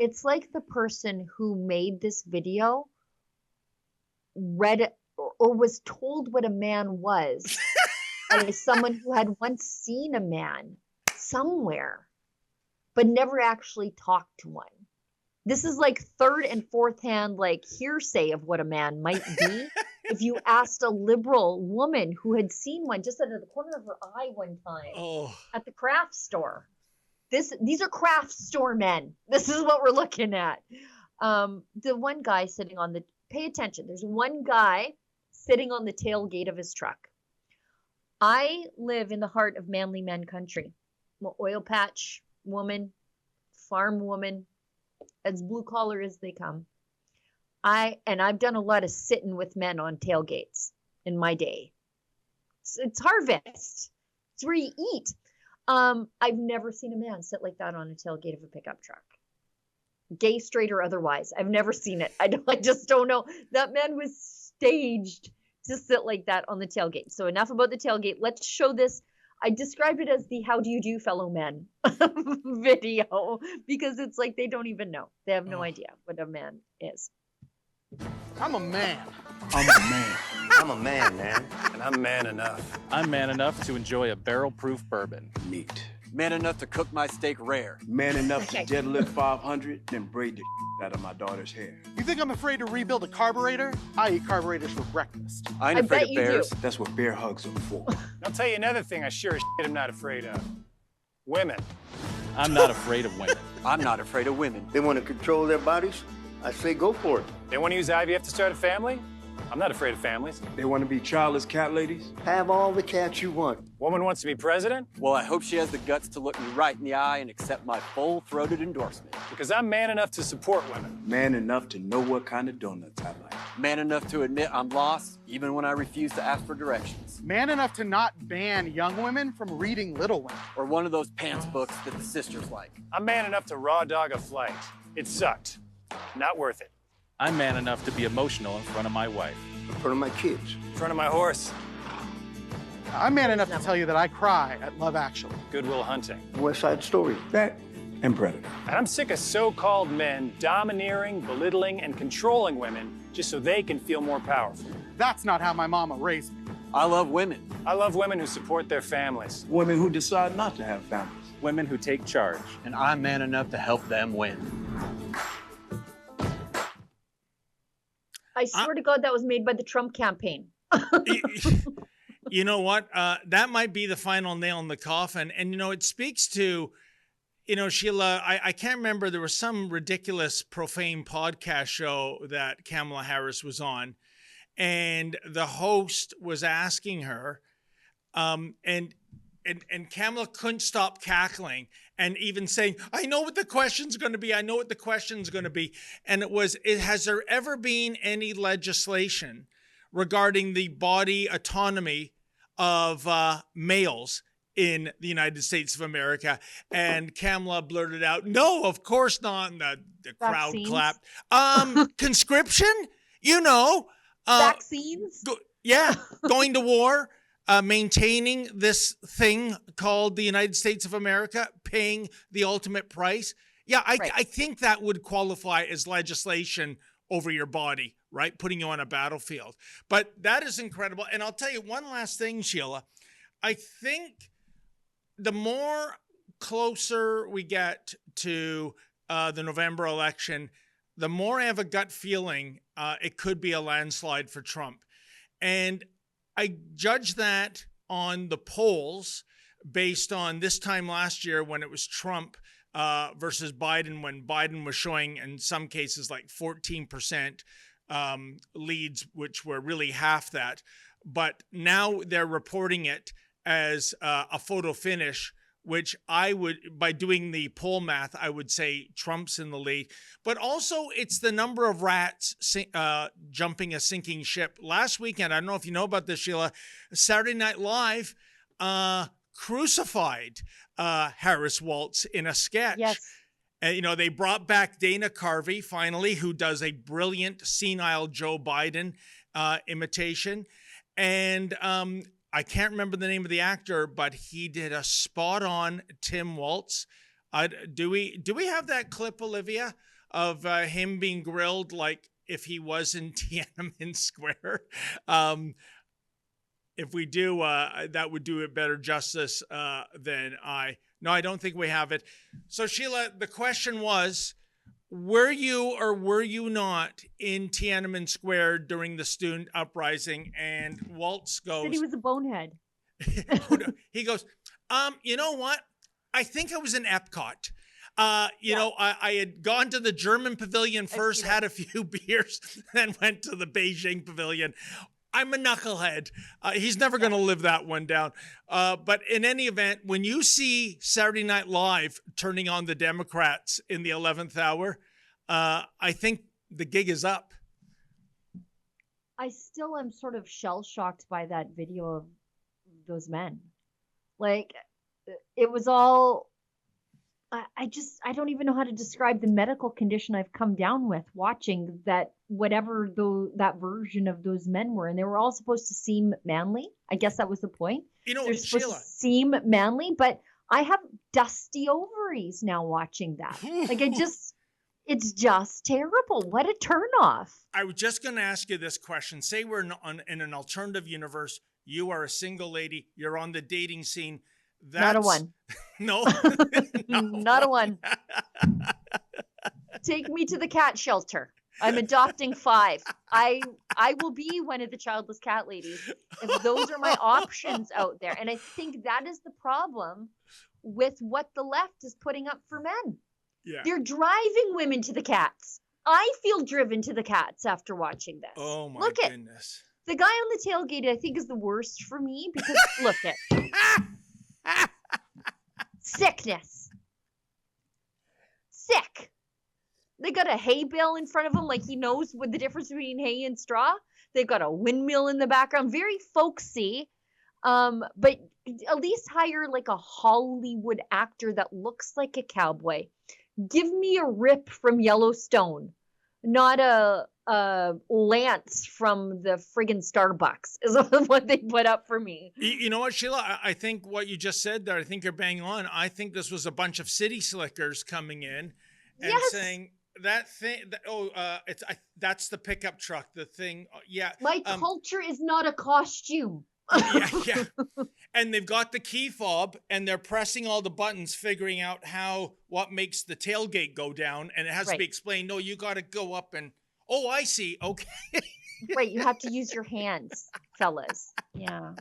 It's like the person who made this video read or was told what a man was by someone who had once seen a man somewhere, but never actually talked to one. This is like third and fourth hand, like hearsay of what a man might be. If you asked a liberal woman who had seen one just out of the corner of her eye one time at the craft store. These are craft store men. This is what we're looking at. The one guy sitting on pay attention. There's one guy sitting on the tailgate of his truck. I live in the heart of manly men country. I'm an oil patch woman, farm woman, as blue collar as they come. I've done a lot of sitting with men on tailgates in my day. It's harvest. It's where you eat. I've never seen a man sit like that on a tailgate of a pickup truck. Gay, straight, or otherwise. I've never seen it. I just don't know. That man was staged to sit like that on the tailgate. So enough about the tailgate. Let's show this. I described it as the how do you do, fellow men video, because it's like they don't even know. They have no idea what a man is. I'm a man. I'm a man. I'm a man, man. And I'm man enough. I'm man enough to enjoy a barrel-proof bourbon. Neat. Man enough to cook my steak rare. Man enough to deadlift 500 and braid the out of my daughter's hair. You think I'm afraid to rebuild a carburetor? I eat carburetors for breakfast. I ain't afraid of bears. That's what bear hugs are for. I'll tell you another thing I sure as shit am not afraid of. Women. I'm not afraid of women. I'm not afraid of women. They want to control their bodies? I say go for it. They want to use IVF to start a family? I'm not afraid of families. They want to be childless cat ladies? Have all the cats you want. Woman wants to be president? Well, I hope she has the guts to look me right in the eye and accept my full-throated endorsement. Because I'm man enough to support women. Man enough to know what kind of donuts I like. Man enough to admit I'm lost, even when I refuse to ask for directions. Man enough to not ban young women from reading Little Women. Or one of those pants books that the sisters like. I'm man enough to raw dog a flight. It sucked. Not worth it. I'm man enough to be emotional in front of my wife. In front of my kids. In front of my horse. I'm man enough to tell you that I cry at Love Actually. Good Will Hunting. West Side Story. That and Predator. And I'm sick of so-called men domineering, belittling, and controlling women just so they can feel more powerful. That's not how my mama raised me. I love women. I love women who support their families. Women who decide not to have families. Women who take charge. And I'm man enough to help them win. I swear to God, that was made by the Trump campaign. You know what? That might be the final nail in the coffin. And, you know, it speaks to, you know, Sheila, I can't remember. There was some ridiculous profane podcast show that Kamala Harris was on. And the host was asking her, and Kamala couldn't stop cackling and even saying, I know what the question's going to be. I know what the question's going to be. And has there ever been any legislation regarding the body autonomy of males in the United States of America? And Kamala blurted out, no, of course not. And the crowd clapped. Conscription, you know. Vaccines? Going to war. Maintaining this thing called the United States of America, paying the ultimate price. Yeah, I think that would qualify as legislation over your body, right? Putting you on a battlefield. But that is incredible. And I'll tell you one last thing, Sheila. I think the more closer we get to the November election, the more I have a gut feeling it could be a landslide for Trump. And I judge that on the polls based on this time last year when it was Trump versus Biden, when Biden was showing in some cases like 14% leads, which were really half that. But now they're reporting it as a photo finish, which I would, by doing the poll math, I would say Trump's in the lead. But also it's the number of rats jumping a sinking ship. Last weekend, I don't know if you know about this, Sheila, Saturday Night Live crucified Harris-Walz in a sketch. Yes. And, you know, they brought back Dana Carvey, finally, who does a brilliant senile Joe Biden imitation. And I can't remember the name of the actor, but he did a spot-on Tim Waltz. Do we have that clip, Olivia, him being grilled like if he was in Tiananmen Square. If we do, that would do it better justice than I. No, I don't think we have it. So, Sheila, the question was, were you or were you not in Tiananmen Square during the student uprising? And Waltz goes... Said he was a bonehead. He goes, you know what? I think I was in Epcot. You know, I had gone to the German pavilion first, had a few beers, then went to the Beijing pavilion. I'm a knucklehead. He's never going to live that one down. But in any event, when you see Saturday Night Live turning on the Democrats in the 11th hour, I think the gig is up. I still am sort of shell-shocked by that video of those men. Like, it was all... I don't even know how to describe the medical condition I've come down with watching that, whatever that version of those men were. And they were all supposed to seem manly. I guess that was the point. You know, they're supposed Sheila, to seem manly, but I have dusty ovaries now watching that. Like, it's just terrible. What a turnoff. I was just going to ask you this question. Say we're in an alternative universe. You are a single lady. You're on the dating scene. Not a one. No. Not a one. Take me to the cat shelter. I'm adopting 5. I will be one of the childless cat ladies if those are my options out there. And I think that is the problem with what the left is putting up for men. Yeah. They're driving women to the cats. I feel driven to the cats after watching this. Oh my goodness. The guy on the tailgate, I think, is the worst for me because look at sickness. Sick. They got a hay bale in front of him, like he knows what the difference between hay and straw. They've got a windmill in the background, very folksy. But at least hire like a Hollywood actor that looks like a cowboy. Give me a Rip from Yellowstone, not a Lance from the friggin' Starbucks is what they put up for me. You know what, Sheila? I think what you just said there, I think you're bang on. I think this was a bunch of city slickers coming in and saying that thing. That's the pickup truck. The thing. Yeah. My culture is not a costume. Yeah. And they've got the key fob and they're pressing all the buttons, figuring out what makes the tailgate go down. And it has to be explained. No, you got to go up and, oh, I see. Okay. Right. You have to use your hands, fellas. Yeah.